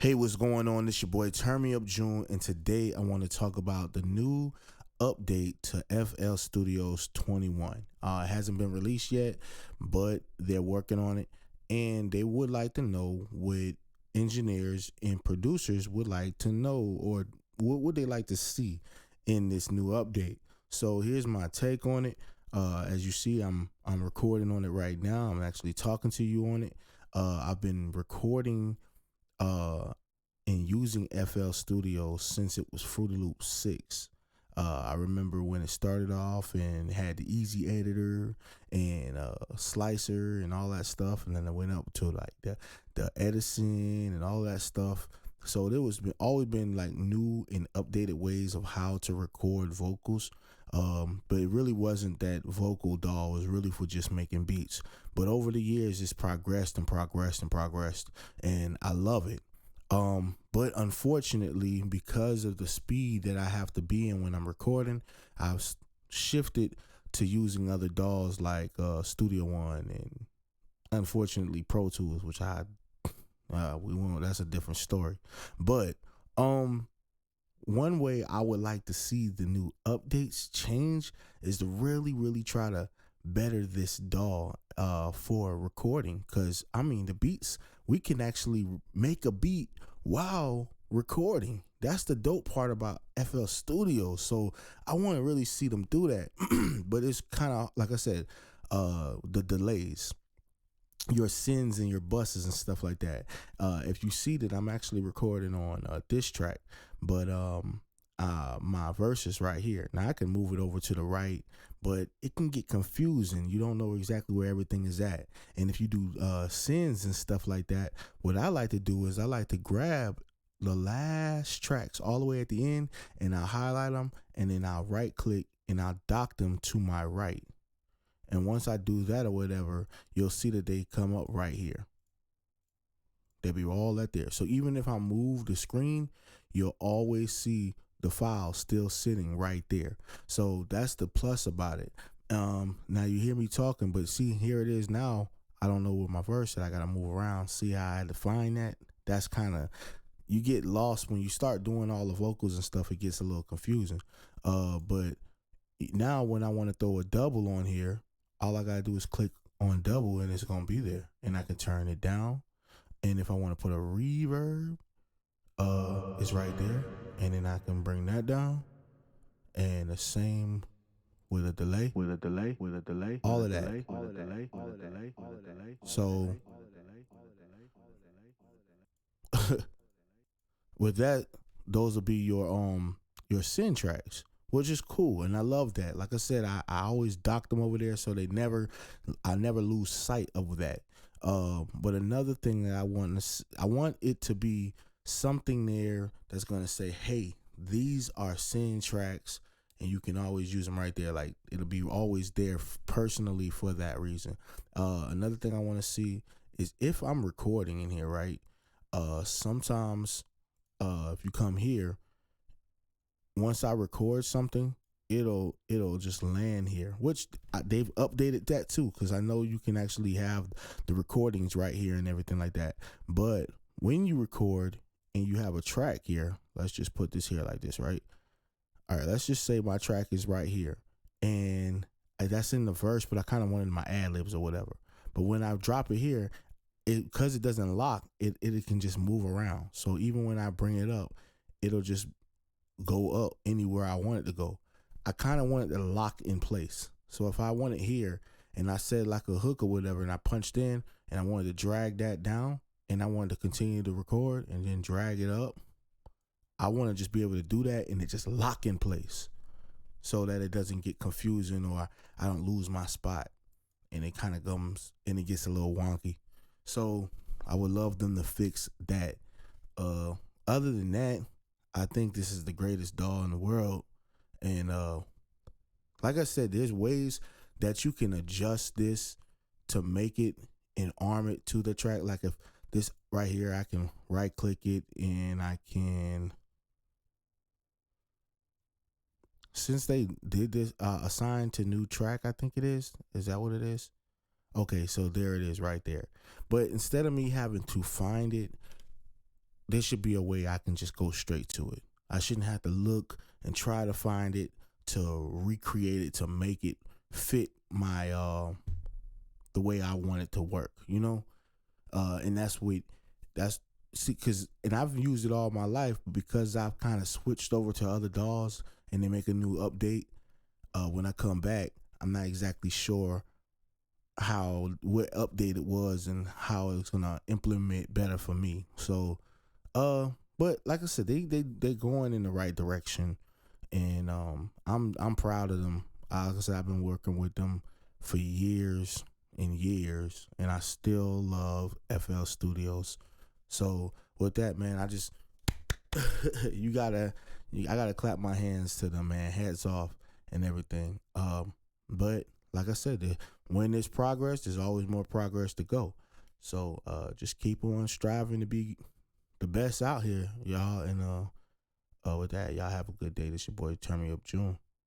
Hey, what's going on? This your boy Turn Me Up June, and today I want to talk about the new update to FL Studios 21. It hasn't been released yet, but they're working on it, and they would like to know what engineers and producers would like to know, or what would they like to see in this new update. So here's my take on it. As you see, I'm recording on it right now. I'm actually talking to you on it. I've been recording uh and using FL Studios since it was Fruity Loop 6. I remember when it started off and had the Easy Editor and Slicer and all that stuff, and then it went up to like the Edison and all that stuff. So there was always been like new and updated ways of how to record vocals. But it really wasn't that vocal doll. It was really for just making beats. But over the years, it's progressed and progressed and progressed, and I love it. But unfortunately, because of the speed that I have to be in when I'm recording, I've shifted to using other DAWs like Studio One and unfortunately Pro Tools, which we won't. That's a different story. But one way I would like to see the new updates change is to really try to better this DAW for recording. Cause I mean the beats, we can actually make a beat while recording. That's the dope part about FL Studio. So I want to really see them do that. But it's kind of like I said, the delays, your sins and your buses and stuff like that. If you see that I'm actually recording on this track, but my verse is right here. Now I can move it over to the right, but it can get confusing. You don't know exactly where everything is at. And if you do sins and stuff like that, what I like to do is I like to grab the last tracks all the way at the end, and I'll highlight them, and then I'll right click and I'll dock them to my right. And once I do that or whatever, you'll see that they come up right here. They'll be all at there. So even if I move the screen, you'll always see the file still sitting right there. So that's the plus about it. Now you hear me talking, but see, here it is now. I don't know where my verse is. I got to move around. See how I had to find that? That's kind of, you get lost when you start doing all the vocals and stuff. It gets a little confusing. But now when I want to throw a double on here, all I gotta do is click on double and it's gonna be there. And I can turn it down. And if I want to put a reverb, it's right there. And then I can bring that down. And the same with a delay. All of that. So with that, those will be your sin tracks, which is cool, and I love that. Like I said, I always dock them over there so I never lose sight of that. But another thing that I want it to be something there that's gonna say, hey, these are sin tracks, and you can always use them right there. Like it'll be always there personally for that reason. Another thing I want to see is if I'm recording in here, right? Sometimes if you come here, once I record something, it'll just land here, which they've updated that too, because I know you can actually have the recordings right here and everything like that. But when you record and you have a track here, let's just put this here like this, right? All right, let's just say my track is right here, and that's in the verse, but I kind of wanted my ad libs or whatever. But when I drop it here, because it doesn't lock, it can just move around. So even when I bring it up, it'll just go up anywhere I want it to go. I kind of want it to lock in place. So if I want it here and I said like a hook or whatever, and I punched in and I wanted to drag that down and I wanted to continue to record and then drag it up, I want to just be able to do that and it just lock in place so that it doesn't get confusing or I don't lose my spot and it kind of comes and it gets a little wonky. So I would love them to fix that. Other than that, I think this is the greatest DAW in the world. And like I said, there's ways that you can adjust this to make it and arm it to the track. Like if this right here, I can right click it and I can, since they did this assign to new track, I think it is that what it is? Okay, so there it is right there. But instead of me having to find it there should be a way I can just go straight to it. I shouldn't have to look and try to find it, to recreate it, to make it fit my the way I want it to work, you know? And that's see, cause and I've used it all my life, but because I've kind of switched over to other DAWs and they make a new update, when I come back, I'm not exactly sure what update it was and how it's gonna implement better for me. So, but like I said, they going in the right direction, and I'm proud of them. Like I said, I've been working with them for years and years, and I still love FL Studios. So with that, man, I just I gotta clap my hands to them, man. Hats off and everything. But like I said, when there's progress, there's always more progress to go. So just keep on striving to be the best out here, y'all. And with that, y'all have a good day. This your boy Turn Me Up June.